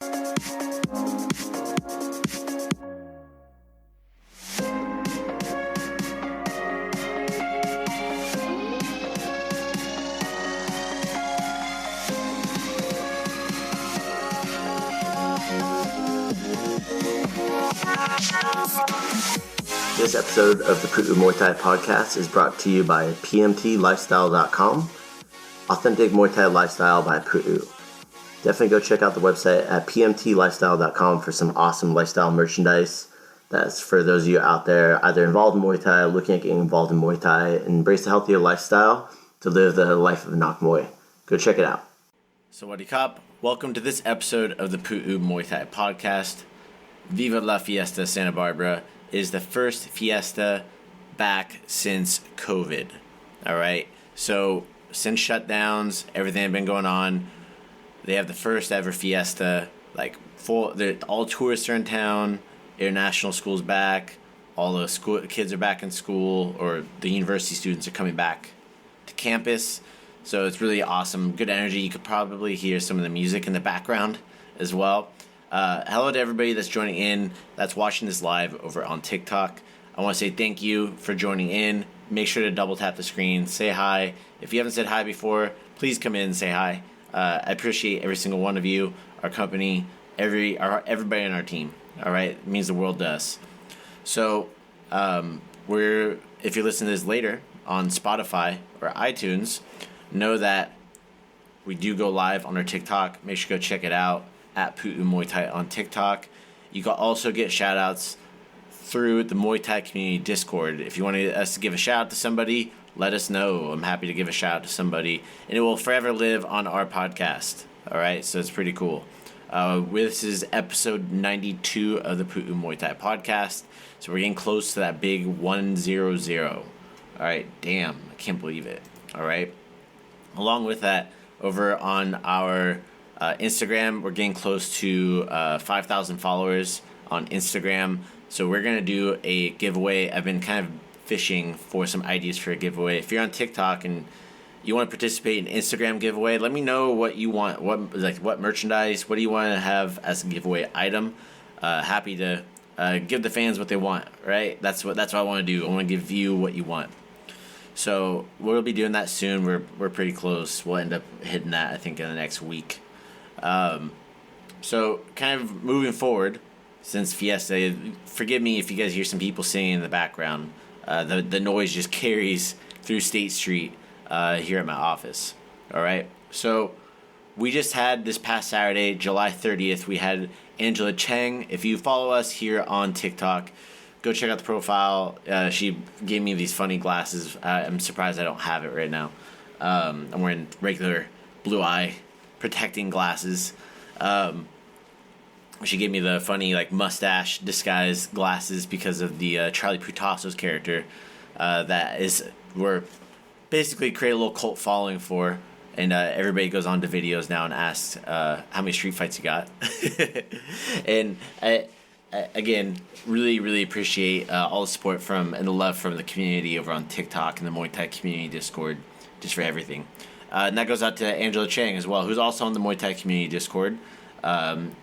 This episode of the Pu'u Muay Thai podcast is brought to you by pmtlifestyle.com, authentic Muay Thai lifestyle by Pu'u. Definitely go check out the website at pmtlifestyle.com for some awesome lifestyle merchandise. That's for those of you out there either involved in Muay Thai, looking at getting involved in Muay Thai, and embrace a healthier lifestyle to live the life of a Nak Muay. Go check it out. Sawadee Kap. Welcome to this episode of the Pu'u Muay Thai podcast. Viva La Fiesta Santa Barbara is the first fiesta back since COVID. All right. So since shutdowns, everything had been going on, they have the first ever fiesta. Like all tourists are in town. International school's back. All the kids are back in school, or the university students are coming back to campus. So it's really awesome. Good energy. You could probably hear some of the music in the background as well. Hello to everybody that's joining in, that's watching this live over on TikTok. I want to say thank you for joining in. Make sure to double tap the screen. Say hi. If you haven't said hi before, please come in and say hi. I appreciate every single one of you, our company, everybody on our team. All right? It means the world to us. So if you're listening to this later on Spotify or iTunes, know that we do go live on our TikTok. Make sure to go check it out at Pu'u Muay Thai on TikTok. You can also get shout outs through the Muay Thai community Discord. If you want us to give a shout out to somebody, let us know. I'm happy to give a shout out to somebody, and it will forever live on our podcast. All right, so it's pretty cool. This is episode 92 of the Pu'u Muay Thai podcast. So we're getting close to that big 100. All right, damn, I can't believe it. All right. Along with that, over on our Instagram, we're getting close to 5,000 followers on Instagram. So we're going to do a giveaway. I've been kind of fishing for some ideas for a giveaway. If you're on TikTok and you want to participate in an Instagram giveaway, let me know what you want. What merchandise, what do you want to have as a giveaway item? Happy to give the fans what they want, right? That's what I want to do. I want to give you what you want. So we'll be doing that soon. We're pretty close. We'll end up hitting that, I think, in the next week. So kind of moving forward, since Fiesta, forgive me if you guys hear some people singing in the background. The noise just carries through State Street here at my office. All right. So we just had this past Saturday, July 30th, we had Angela Cheng. If you follow us here on TikTok, go check out the profile. She gave me these funny glasses. I'm surprised I don't have it right now. I'm wearing regular blue eye protecting glasses. She gave me the funny mustache disguise glasses because of the Charlie Putasso's character we're basically create a little cult following for, and everybody goes on to videos now and asks how many street fights you got. And I again, really appreciate all the support from and the love from the community over on TikTok and the Muay Thai community Discord, just for everything. And that goes out to Angela Chang as well, who's also on the Muay Thai community Discord. Can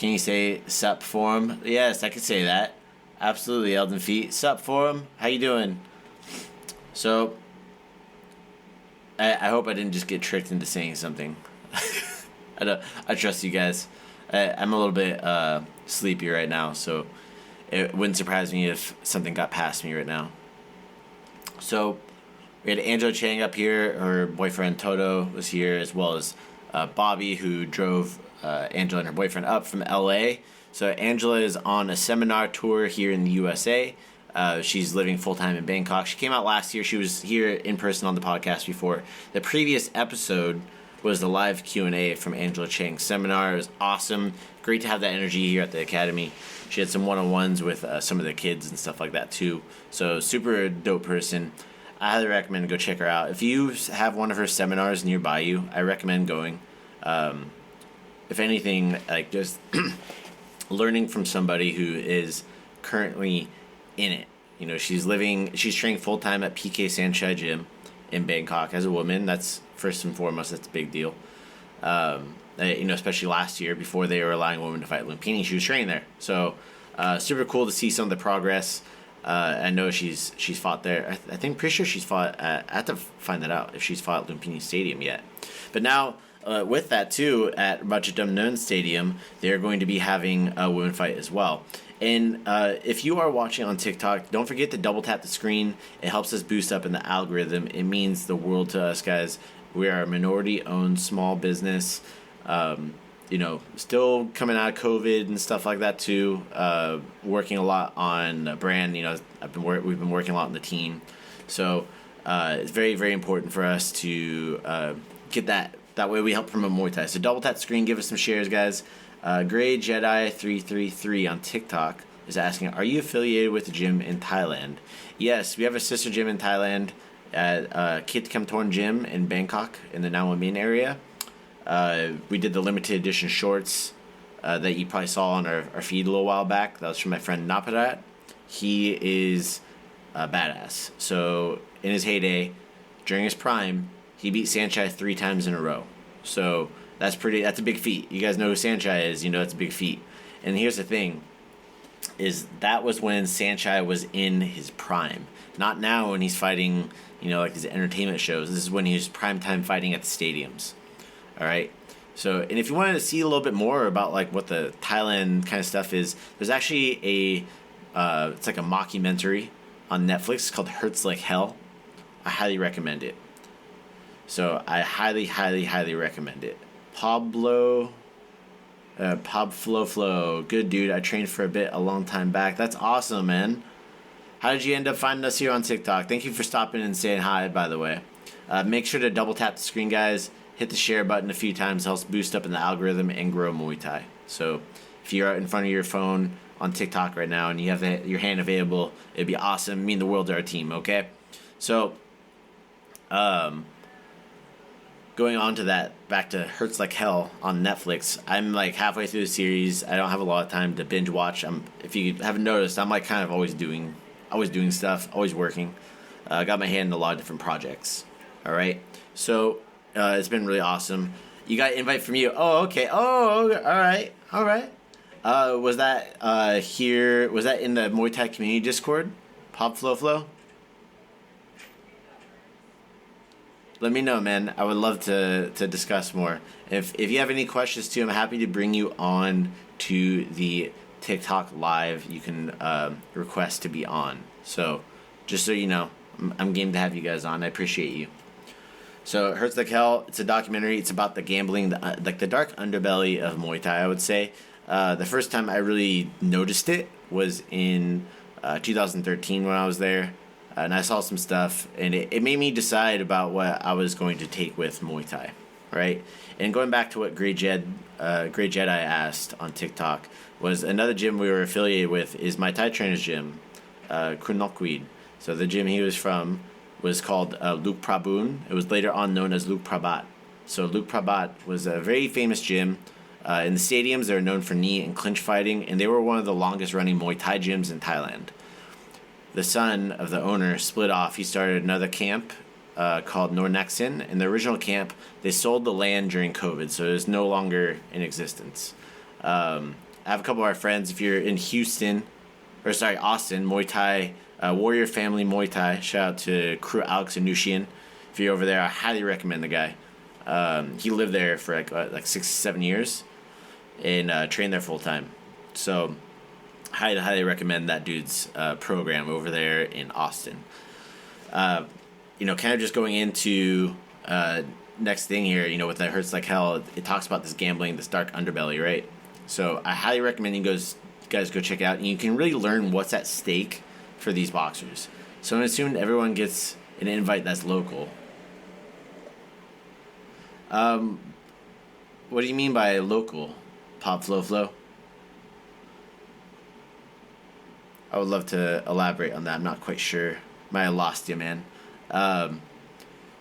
you say sup for him? Yes, I can say that. Absolutely, Elden Feet. Sup for him? How you doing? So, I hope I didn't just get tricked into saying something. I trust you guys. I'm a little bit sleepy right now, so it wouldn't surprise me if something got past me right now. So, we had Angela Chang up here. Her boyfriend Toto was here, as well as Bobby, who drove Angela and her boyfriend up from LA. So Angela is on a seminar tour here in the USA. She's living full-time in Bangkok. She came out last year. She was here in person on the podcast before. The previous episode was the live Q&A from Angela Chang's seminar. It was awesome. Great to have that energy here at the Academy. She had some one-on-ones with some of the kids and stuff like that too. So super dope person. I highly recommend go check her out. If you have one of her seminars nearby you, I recommend going. If anything, just learning from somebody who is currently in it. You know, she's training full-time at PK Sanchai Gym in Bangkok as a woman. That's first and foremost, that's a big deal. especially last year before they were allowing women to fight Lumpini. She was training there, so super cool to see some of the progress. I know she's fought there. I think pretty sure she's fought. I have to find that out if she's fought at Lumpini Stadium yet. But now with that too, at Rajadamnern Stadium, they're going to be having a women fight as well. And if you are watching on TikTok, don't forget to double tap the screen. It helps us boost up in the algorithm. It means the world to us, guys. We are a minority-owned small business. Still coming out of COVID and stuff like that too. Working a lot on a brand. We've been working a lot on the team, so it's very, very important for us to get that. That way we help promote Muay Thai. So double tap the screen, give us some shares, guys. Gray Jedi 333 on TikTok is asking, are you affiliated with a gym in Thailand? Yes, we have a sister gym in Thailand at Kit Kam Torn Gym in Bangkok in the Nam Min area. We did the limited edition shorts that you probably saw on our feed a little while back. That was from my friend Naparat. He is a badass. So in his heyday, during his prime, he beat Sanchai 3 times in a row. So that's a big feat. You guys know who Sanchai is. You know it's a big feat. And here's the thing, is that was when Sanchai was in his prime. Not now when he's fighting, like these entertainment shows. This is when he's prime time fighting at the stadiums. All right. So, and if you wanted to see a little bit more about like what the Thailand kind of stuff is, there's actually it's like a mockumentary on Netflix. It's called Hurts Like Hell. I highly recommend it. So I highly, highly, highly recommend it. Pablo Flo. Good dude. I trained for a bit a long time back. That's awesome, man. How did you end up finding us here on TikTok? Thank you for stopping and saying hi, by the way. Make sure to double tap the screen, guys. Hit the share button a few times. Helps boost up in the algorithm and grow Muay Thai. So if you're out in front of your phone on TikTok right now and you have your hand available, it'd be awesome. Mean the world to our team, okay? So, going on to that, back to Hurts Like Hell on Netflix. I'm like halfway through the series. I don't have a lot of time to binge watch. If you haven't noticed, I'm like kind of always doing stuff, always working. I got my hand in a lot of different projects. All right, so it's been really awesome. You got an invite from you. Oh, okay. Oh, all right. Was that here? Was that in the Muay Thai community Discord? Pop Flow. Let me know, man. I would love to discuss more. If you have any questions too, I'm happy to bring you on to the TikTok live. You can request to be on. So just so you know, I'm game to have you guys on. I appreciate you. So Hurts Like Hell. It's a documentary. It's about the gambling, like the dark underbelly of Muay Thai, I would say. The first time I really noticed it was in 2013 when I was there. And I saw some stuff, and it made me decide about what I was going to take with Muay Thai, right? And going back to what Grey Jedi asked on TikTok, was another gym we were affiliated with is my Thai trainer's gym, Krunokweed. So the gym he was from was called Luke Prabun. It was later on known as Luke Prabat. So Luke Prabat was a very famous gym. In the stadiums, they were known for knee and clinch fighting, and they were one of the longest running Muay Thai gyms in Thailand. The son of the owner split off. He started another camp called Nornexin. In the original camp, they sold the land during COVID, so it is no longer in existence. I have a couple of our friends. If you're in Austin, Muay Thai, Warrior Family Muay Thai. Shout out to crew Alex and Nushian. If you're over there, I highly recommend the guy. He lived there for like 6-7 years and trained there full time. So highly recommend that dude's program over there in Austin. Kind of just going into next thing here, with that Hurts Like Hell, it talks about this gambling, this dark underbelly, right? So I highly recommend you guys go check it out, and you can really learn what's at stake for these boxers. So I'm assuming everyone gets an invite that's local. What do you mean by local, Pop Flow? I would love to elaborate on that. I'm not quite sure. Might have lost you, man.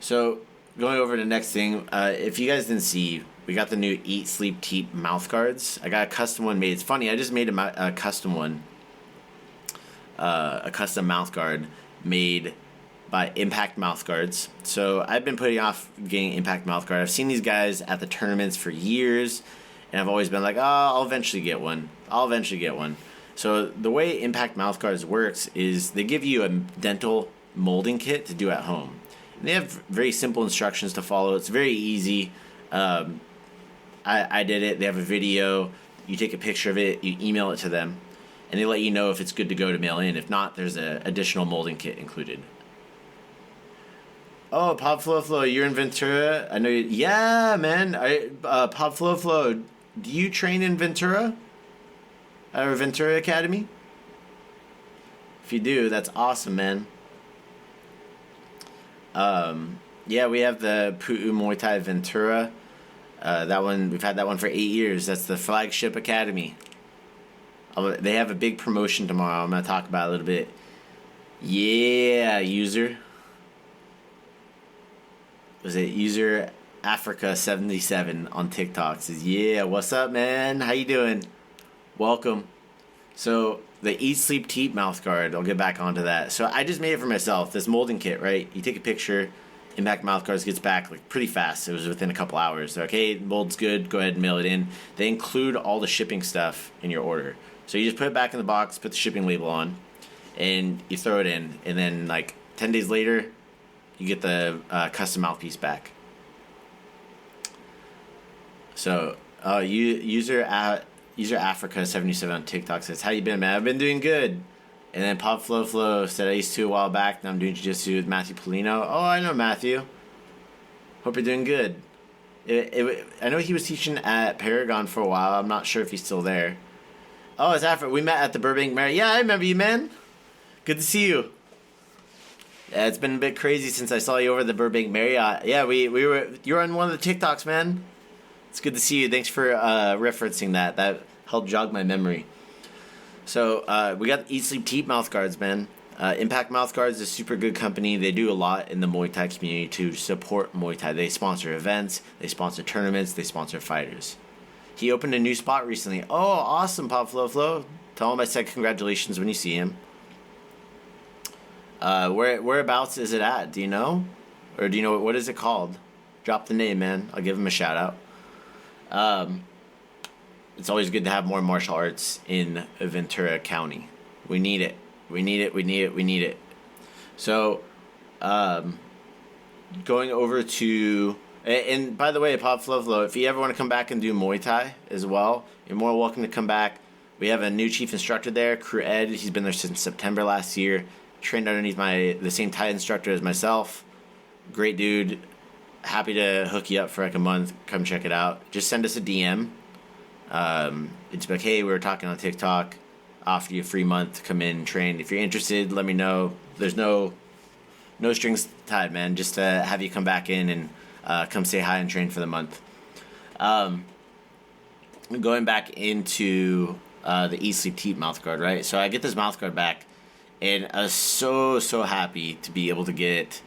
So going over to the next thing, if you guys didn't see, we got the new Eat, Sleep, Teep mouth guards. I got a custom one made. It's funny, I just made a custom one. A custom mouth guard made by Impact Mouthguards. So I've been putting off getting Impact Mouthguard. I've seen these guys at the tournaments for years, and I've always been like, oh, I'll eventually get one. So the way Impact Mouthguards works is they give you a dental molding kit to do at home. And they have very simple instructions to follow. It's very easy. I did it. They have a video. You take a picture of it. You email it to them. And they let you know if it's good to go to mail in. If not, there's an additional molding kit included. Oh, Pop Flo, you're in Ventura? I know you. Yeah, man. Pop Flo, do you train in Ventura? At our Ventura Academy? If you do, that's awesome, man. Yeah, we have the Pu'u Muay Thai Ventura. That one, we've had that one for 8 years. That's the flagship academy. They have a big promotion tomorrow. I'm going to talk about it a little bit. Yeah, user. Was it user Africa77 on TikTok? Says, yeah, what's up, man? How you doing? Welcome. So the Eat Sleep Teat mouth guard, I'll get back onto that. So I just made it for myself. This molding kit, right? You take a picture, Impact Mouth Guards gets back like pretty fast. It was within a couple hours. They're like, hey, mold's good. Go ahead and mail it in. They include all the shipping stuff in your order. So you just put it back in the box, put the shipping label on, and you throw it in. And then like 10 days later, you get the custom mouthpiece back. So user Africa77 on TikTok says, how you been, man? I've been doing good. And then Pop Flo said, I used to a while back. Now I'm doing jiu-jitsu with Matthew Polino. Oh, I know Matthew. Hope you're doing good. I know he was teaching at Paragon for a while. I'm not sure if he's still there. Oh, it's Africa. We met at the Burbank Marriott. Yeah, I remember you, man. Good to see you. Yeah, it's been a bit crazy since I saw you over at the Burbank Marriott. Yeah, you were on one of the TikToks, man. It's good to see you. Thanks for referencing that. That helped jog my memory. So we got Eat Sleep Teat mouth guards, man. Impact Mouth Guards is a super good company. They do a lot in the Muay Thai community to support Muay Thai. They sponsor events, they sponsor tournaments, they sponsor fighters. He opened a new spot recently. Oh, awesome, Pop Flo. Tell him I said congratulations when you see him. Whereabouts is it at? Do you know? Or do you know, what is it called? Drop the name, man. I'll give him a shout out. It's always good to have more martial arts in Ventura County. We need it. We need it. So, going over to... And by the way, Pop Flo, if you ever want to come back and do Muay Thai as well, you're more welcome to come back. We have a new chief instructor there, Crew Ed. He's been there since September last year. Trained underneath the same Thai instructor as myself. Great dude. Happy to hook you up for like a month. Come check it out. Just send us a DM. It's like, hey, we were talking on TikTok. Offer you a free month to come in and train. If you're interested, let me know. There's no strings tied, man. Just to have you come back in and come say hi and train for the month. Going back into the Eat Sleep Teat mouth guard, right? So I get this mouth guard back, and I was so happy to be able to get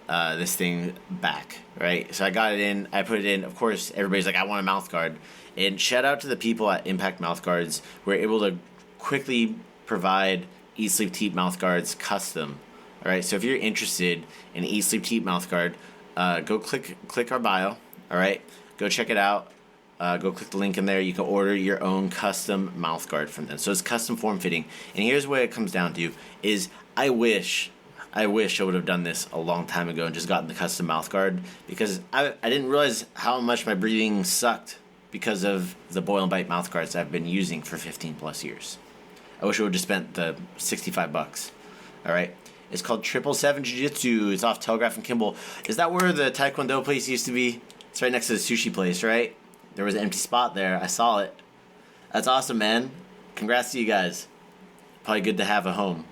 this thing back, right? So I got it in. I put it in. Of course, everybody's like, I want a mouth guard. And shout out to the people at Impact Mouth Guards. We're able to quickly provide Eat Sleep Teat mouth guards custom. All right, so if you're interested in Eat Sleep Teat mouth guard, go click our bio. All right, go check it out. Go click the link in there. You can order your own custom mouth guard from them. So it's custom form fitting. And here's what it comes down to: is I wish I would have done this a long time ago and just gotten the custom mouth guard, because I didn't realize how much my breathing sucked because of the Boil and Bite mouth guards I've been using for 15 plus years. I wish I would have spent the $65. All right. It's called 777 Jiu-Jitsu. It's off Telegraph and Kimball. Is that where the Taekwondo place used to be? It's right next to the sushi place, right? There was an empty spot there. I saw it. That's awesome, man. Congrats to you guys. Probably good to have a home.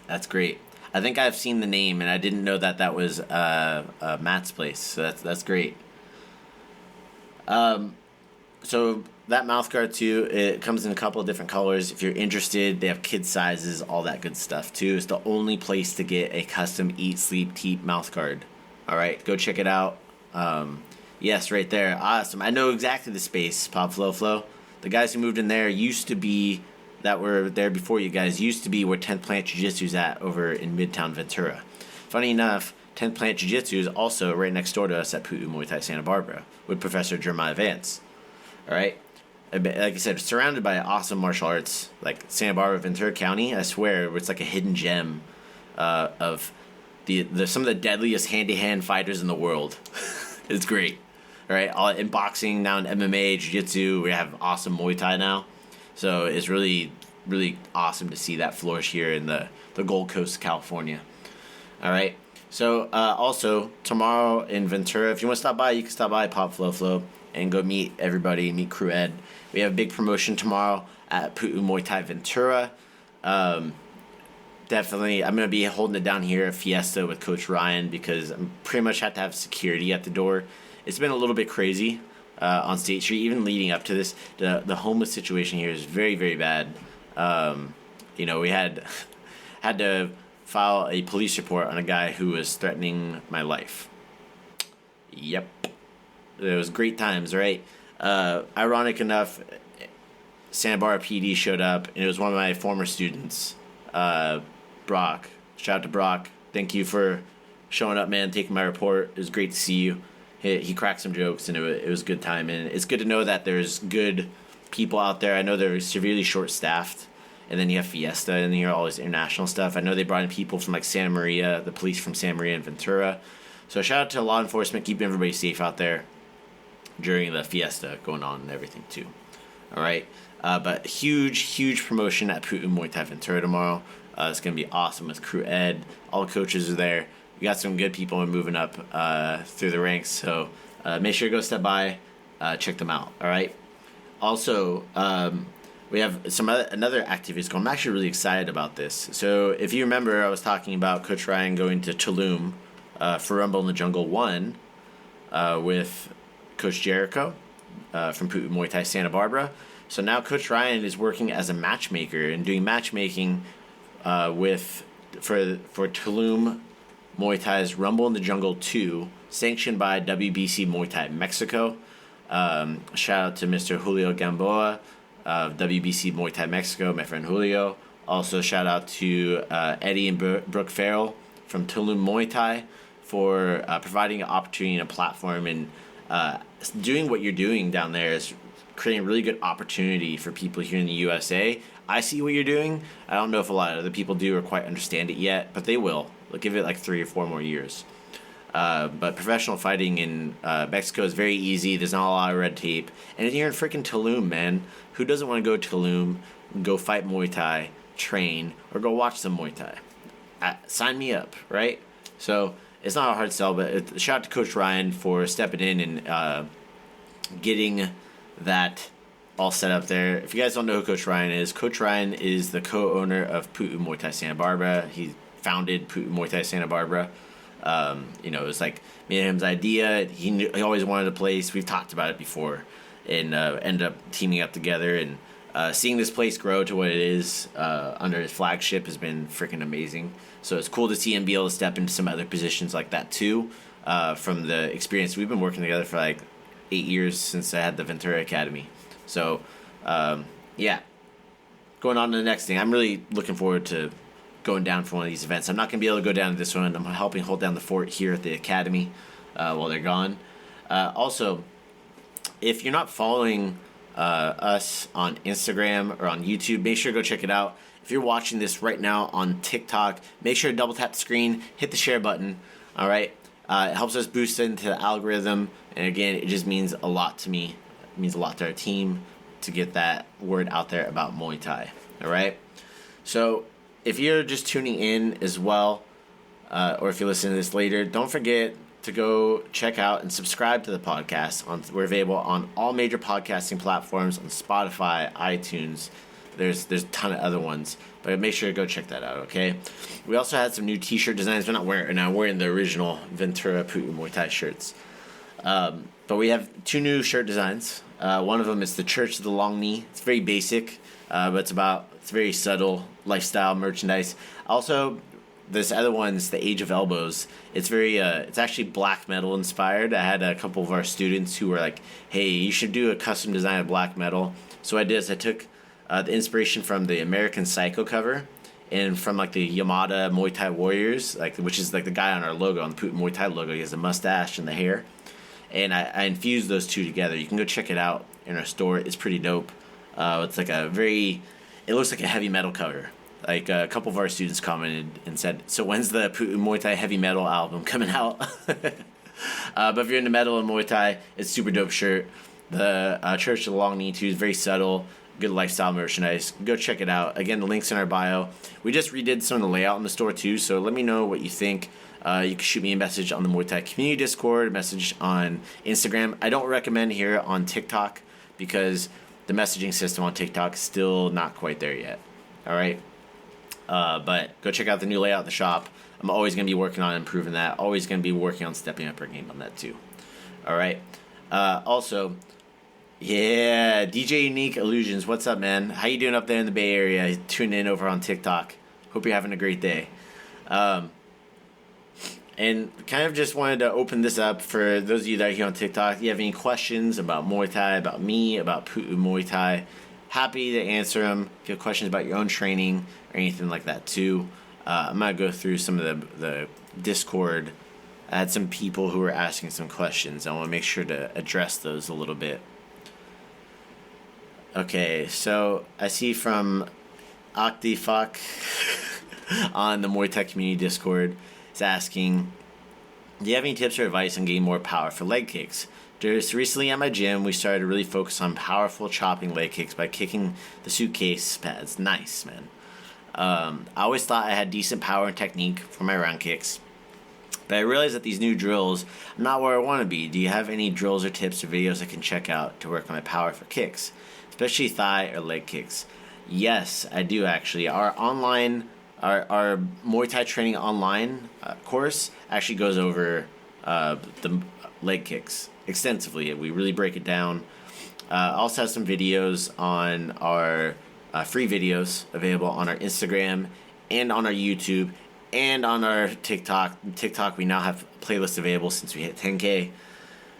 That's great. I think I've seen the name, and I didn't know that was Matt's place. So that's great. So that mouth guard too, it comes in a couple of different colors. If you're interested, they have kid sizes, all that good stuff too. It's the only place to get a custom Eat Sleep Teat mouth guard. All right, go check it out. Yes, right there. Awesome. I know exactly the space, Pop Flo. The guys who moved in there used to be that were there before you guys used to be where 10th Plant Jiu-Jitsu's at over in Midtown Ventura. Funny enough, 10th Plant Jiu-Jitsu is also right next door to us at Pu'u Muay Thai Santa Barbara with Professor Jeremiah Vance. All right? Like I said, surrounded by awesome martial arts, like Santa Barbara, Ventura County, I swear, it's like a hidden gem of the some of the deadliest hand-to-hand fighters in the world. It's great. All right? All in boxing, now in MMA, Jiu-Jitsu, we have awesome Muay Thai now. So it's really, really awesome to see that flourish here in the Gold Coast, California. All right. So also tomorrow in Ventura, if you want to stop by, you can stop by Pop Flow and go meet everybody, meet Crew Ed. We have a big promotion tomorrow at Pu'u Muay Thai Ventura. Definitely, I'm going to be holding it down here at Fiesta with Coach Ryan because I pretty much have to have security at the door. It's been a little bit crazy. On State Street, even leading up to this, the homeless situation here is very, very bad. We had to file a police report on a guy who was threatening my life. Yep. It was great times, right? Ironic enough, Santa Barbara PD showed up, and it was one of my former students, Brock. Shout out to Brock. Thank you for showing up, man, taking my report. It was great to see you. He cracked some jokes, and it was a good time. And it's good to know that there's good people out there. I know they're severely short-staffed. And then you have Fiesta, and you hear all this international stuff. I know they brought in people from, like, Santa Maria, the police from Santa Maria and Ventura. So shout out to law enforcement, keeping everybody safe out there during the Fiesta going on and everything, too. All right? But huge promotion at Pu'u Muay Thai Ventura tomorrow. It's going to be awesome with Crew Ed. All the coaches are there. We got some good people moving up through the ranks, so make sure to go step by, check them out. All right. Also, we have another activities going. I'm actually really excited about this. So if you remember, I was talking about Coach Ryan going to Tulum for Rumble in the Jungle 1 with Coach Jericho from Pu'u Muay Thai Santa Barbara. So now Coach Ryan is working as a matchmaker and doing matchmaking for Tulum Muay Thai's Rumble in the Jungle 2, sanctioned by WBC Muay Thai Mexico. Shout out to Mr. Julio Gamboa of WBC Muay Thai Mexico, my friend Julio. Also shout out to Eddie and Brooke Farrell from Tulum Muay Thai for providing an opportunity and a platform, and doing what you're doing down there is creating a really good opportunity for people here in the USA. I see what you're doing. I don't know if a lot of other people do or quite understand it yet, but they will. They'll give it like 3 or 4 more years. But professional fighting in Mexico is very easy. There's not a lot of red tape. And you're in freaking Tulum, man. Who doesn't want to go to Tulum, go fight Muay Thai, train, or go watch some Muay Thai? Sign me up, right? So it's not a hard sell, but shout out to Coach Ryan for stepping in and getting that all set up there. If you guys don't know who Coach Ryan is the co-owner of Pu'u Muay Thai Santa Barbara. He founded Pu'u Muay Thai Santa Barbara. It was like me and him's idea. He always wanted a place. We've talked about it before, and ended up teaming up together. And seeing this place grow to what it is under his flagship has been freaking amazing. So it's cool to see him be able to step into some other positions like that too. From the experience, we've been working together for like 8 years since I had the Ventura Academy. So, going on to the next thing. I'm really looking forward to going down for one of these events. I'm not going to be able to go down to this one. I'm helping hold down the fort here at the Academy while they're gone. Also, if you're not following us on Instagram or on YouTube, make sure to go check it out. If you're watching this right now on TikTok, make sure to double tap the screen, hit the share button, all right? It helps us boost into the algorithm, and again, it just means a lot to me. It means a lot to our team to get that word out there about Muay Thai, all right? So if you're just tuning in as well, or if you listen to this later, don't forget to go check out and subscribe to the podcast. We're available on all major podcasting platforms, on Spotify, iTunes. There's a ton of other ones, but make sure to go check that out, okay? We also had some new t-shirt designs. We're not wearing now. We're in the original Ventura Pu'u Muay Thai shirts. But we have 2 new shirt designs. One of them is the Church of the Long Knee. It's very basic, but it's very subtle lifestyle merchandise. Also, this other one's the Age of Elbows. It's it's actually black metal inspired. I had a couple of our students who were like, hey, you should do a custom design of black metal. So I did is I took the inspiration from the American Psycho cover and from like the Yamada Muay Thai Warriors, like which is like the guy on our logo, on the Pu'u Muay Thai logo. He has a mustache and the hair. And I infused those two together. You can go check it out in our store. It's pretty dope. It's like it looks like a heavy metal cover. Like a couple of our students commented and said, "So when's the Pu'u Muay Thai heavy metal album coming out?" But if you're into metal and Muay Thai, it's a super dope shirt. The Church of the Long Knee too is very subtle, good lifestyle merchandise. Go check it out. Again, the link's in our bio. We just redid some of the layout in the store too, so let me know what you think. You can shoot me a message on the Muay Thai community Discord, a message on Instagram. I don't recommend here on TikTok because the messaging system on TikTok is still not quite there yet. All right? But go check out the new layout of the shop. I'm always going to be working on improving that. Always going to be working on stepping up our game on that too. All right? Also, yeah, DJ Unique Illusions. What's up, man? How you doing up there in the Bay Area? Tuning in over on TikTok. Hope you're having a great day. And kind of just wanted to open this up for those of you that are here on TikTok. If you have any questions about Muay Thai, about me, about Pu'u Muay Thai, happy to answer them. If you have questions about your own training or anything like that too, I'm going to go through some of the Discord. I had some people who were asking some questions. I want to make sure to address those a little bit. Okay, so I see from Octifok on the Muay Thai community Discord, is asking, do you have any tips or advice on getting more power for leg kicks? Just recently at my gym, we started to really focus on powerful chopping leg kicks by kicking the suitcase pads. Nice, man. I always thought I had decent power and technique for my round kicks, but I realized that these new drills, I'm not where I want to be. Do you have any drills or tips or videos I can check out to work on my power for kicks, especially thigh or leg kicks? Yes, I do actually. Our Muay Thai training online course actually goes over the leg kicks extensively. We really break it down. Also have some videos on our free videos available on our Instagram and on our YouTube and on our TikTok. We now have playlists available since we hit 10K.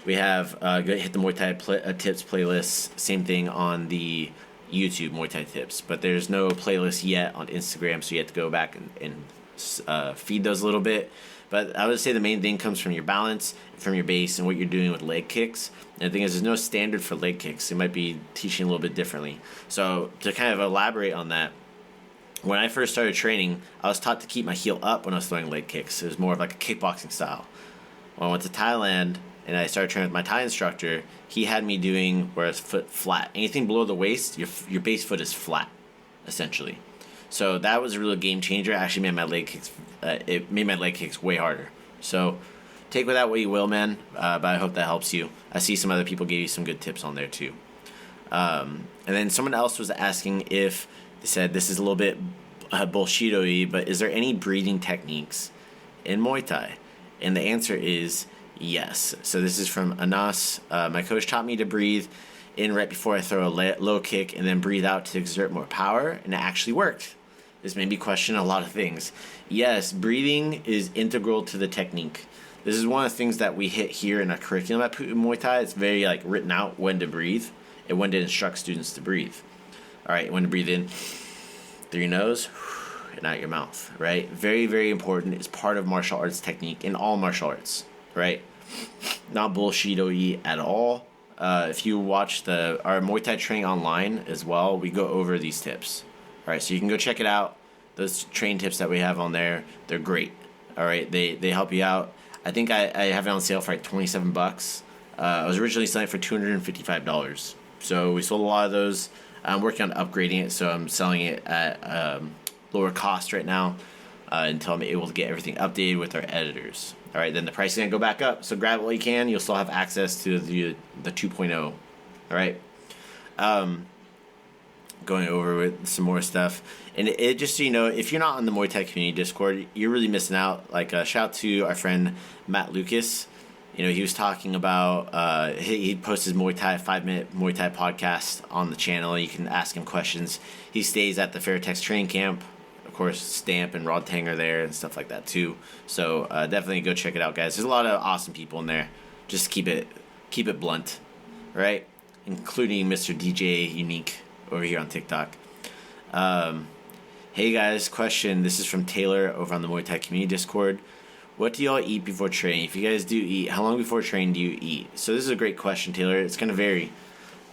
We have hit the Muay Thai tips playlist. Same thing on the YouTube Muay Thai tips, but there's no playlist yet on Instagram, so you have to go back and feed those a little bit. But I would say the main thing comes from your balance, from your base, and what you're doing with leg kicks. And the thing is, there's no standard for leg kicks. They might be teaching a little bit differently. So to kind of elaborate on that, when I first started training, I was taught to keep my heel up when I was throwing leg kicks. It was more of like a kickboxing style. When I went to Thailand and I started training with my Thai instructor, he had me doing where it's foot flat. Anything below the waist, your base foot is flat, essentially. So that was a real game changer. It actually made my leg kicks way harder. So take with that what you will, man. But I hope that helps you. I see some other people gave you some good tips on there too. And then someone else was asking if they said this is a little bit bullshit-y, but is there any breathing techniques in Muay Thai? And the answer is yes. So this is from Anas. My coach taught me to breathe in right before I throw a low kick and then breathe out to exert more power, and it actually worked. This made me question a lot of things. Yes, breathing is integral to the technique. This is one of the things that we hit here in our curriculum at Pu'u Muay Thai. It's very written out when to breathe and when to instruct students to breathe. All right, when to breathe in through your nose and out your mouth, right? Very, very important. It's part of martial arts technique in all martial arts, right? Not bullshit-y at all. If you watch our Muay Thai training online as well, we go over these tips. All right, so you can go check it out. Those training tips that we have on there, they're great. All right, they help you out. I think I have it on sale for $27. I was originally selling it for $255. So we sold a lot of those. I'm working on upgrading it, so I'm selling it at lower cost right now until I'm able to get everything updated with our editors. All right, then the price is going to go back up, so grab it while you can. You'll still have access to the 2.0. All right? Going over with some more stuff. And it just so you know, if you're not on the Muay Thai community Discord, you're really missing out. Shout out to our friend Matt Lucas. You know, he was talking about, he posts his Muay Thai 5-minute Muay Thai podcast on the channel. You can ask him questions. He stays at the Fairtex training camp. Of course, Stamp and Rod Tang are there and stuff like that too. So definitely go check it out, guys. There's a lot of awesome people in there. Just keep it blunt, right? Including Mr. DJ Unique over here on TikTok. Hey guys, question. This is from Taylor over on the Muay Thai community Discord. What do y'all eat before training? If you guys do eat, how long before training do you eat? So this is a great question, Taylor. It's going to vary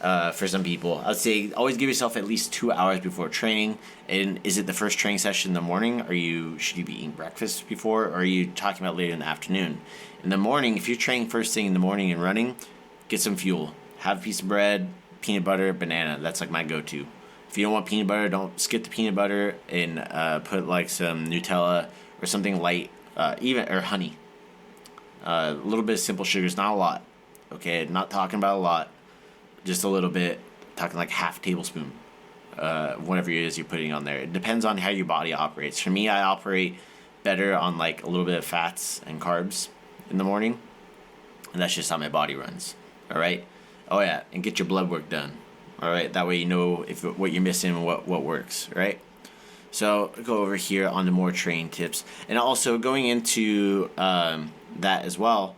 for some people. I'd say always give yourself at least 2 hours before training. And is it the first training session in the morning? Should you be eating breakfast before? Or are you talking about later in the afternoon? In the morning, if you're training first thing in the morning and running, get some fuel. Have a piece of bread, peanut butter, banana. That's like my go-to. If you don't want peanut butter, don't skip the peanut butter and put like some Nutella or something light. Or honey. A little bit of simple sugars, not a lot. Okay, not talking about a lot, just a little bit. Talking like half tablespoon. Whatever it is you're putting on there. It depends on how your body operates. For me, I operate better on like a little bit of fats and carbs in the morning, and that's just how my body runs. All right. Oh yeah, and get your blood work done. All right. That way you know what you're missing and what works. Right. So go over here on the more training tips. And also going into that as well,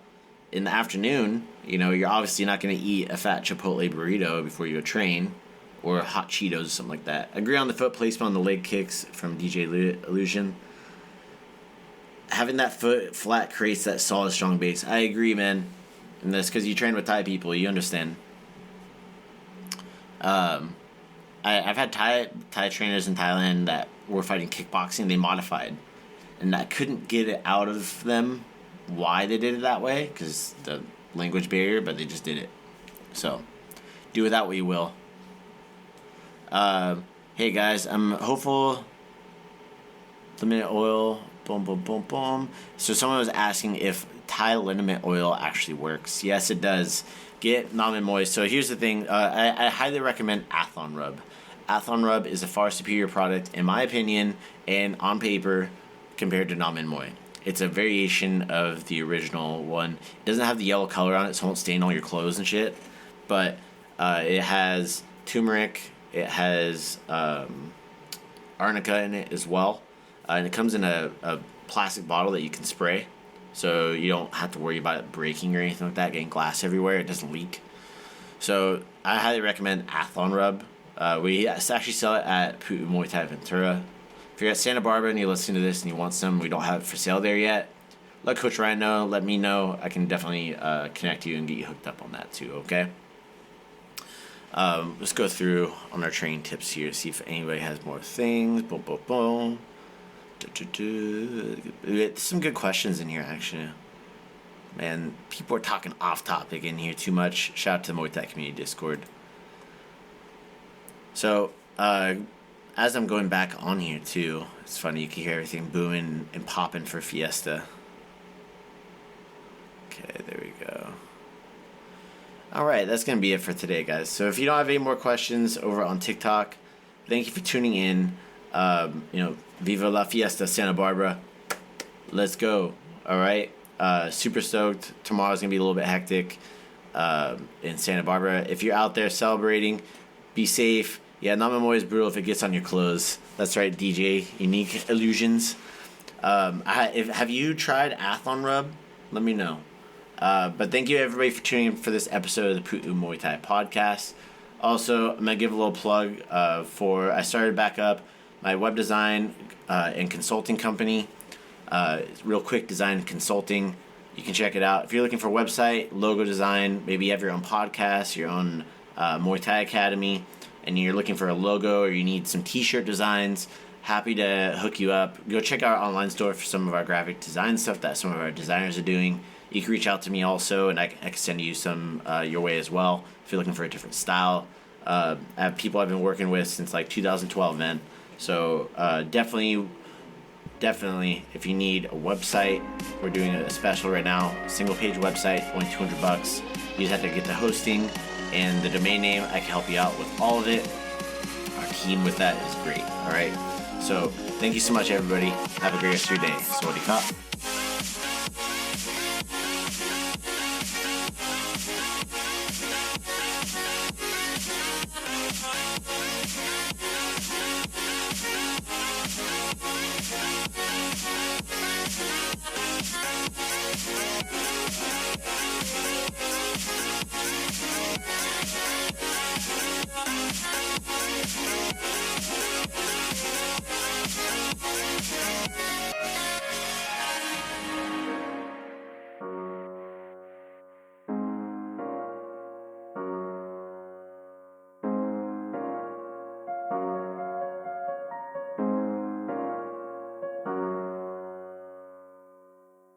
in the afternoon, you're obviously not going to eat a fat Chipotle burrito before you go train, or hot Cheetos or something like that. Agree on the foot placement on the leg kicks from DJ Illusion. Having that foot flat creates that solid, strong base. I agree, man. And that's because you train with Thai people. You understand. I've had Thai trainers in Thailand that were fighting kickboxing. They modified, and I couldn't get it out of them why they did it that way, because the language barrier, but they just did it. So do with that what you will. Hey guys, I'm hopeful. Liniment oil, boom, boom, boom, boom. So someone was asking if Thai liniment oil actually works. Yes, it does. Get Namin Moist. So here's the thing. I highly recommend Athlon Rub. Athlon Rub is a far superior product, in my opinion, and on paper, compared to Namin Moy. It's a variation of the original one. It doesn't have the yellow color on it, so it won't stain all your clothes and shit. But it has turmeric. It has arnica in it as well. And it comes in a plastic bottle that you can spray. So you don't have to worry about it breaking or anything like that, getting glass everywhere. It doesn't leak. So I highly recommend Athlon Rub. We actually sell it at Pu'u Muay Thai Ventura. If you're at Santa Barbara and you're listening to this and you want some, we don't have it for sale there yet. Let Coach Ryan know. Let me know. I can definitely connect you and get you hooked up on that too, okay? Let's go through on our training tips here, see if anybody has more things. Boom, boom, boom. There's some good questions in here, actually. Man, people are talking off topic in here too much. Shout out to the Muay Thai community Discord. So, as I'm going back on here too, it's funny, you can hear everything booming and popping for Fiesta. Okay, there we go. Alright, that's going to be it for today, guys. So if you don't have any more questions over on TikTok, thank you for tuning in. Viva La Fiesta, Santa Barbara. Let's go. Alright? Super stoked. Tomorrow's going to be a little bit hectic in Santa Barbara. If you're out there celebrating, be safe. Yeah, Namamoy is brutal if it gets on your clothes. That's right, DJ Unique Illusions. Have you tried Athlon Rub? Let me know. But thank you everybody for tuning in for this episode of the Pu'u Muay Thai podcast. Also, I'm going to give a little plug I started back up my web design and consulting company. Real quick design and consulting. You can check it out. If you're looking for a website, logo design, maybe you have your own podcast, your own Muay Thai Academy, and you're looking for a logo or you need some t-shirt designs, happy to hook you up. Go check out our online store for some of our graphic design stuff that some of our designers are doing. You can reach out to me also, and I can send you some your way as well if you're looking for a different style. I have people I've been working with since like 2012, man. So definitely, if you need a website, we're doing a special right now. Single page website, only $200. You just have to get the hosting and the domain name. I can help you out with all of it. Our team with that is great. All right. So thank you so much, everybody. Have a great rest of your day. Sawadee ka.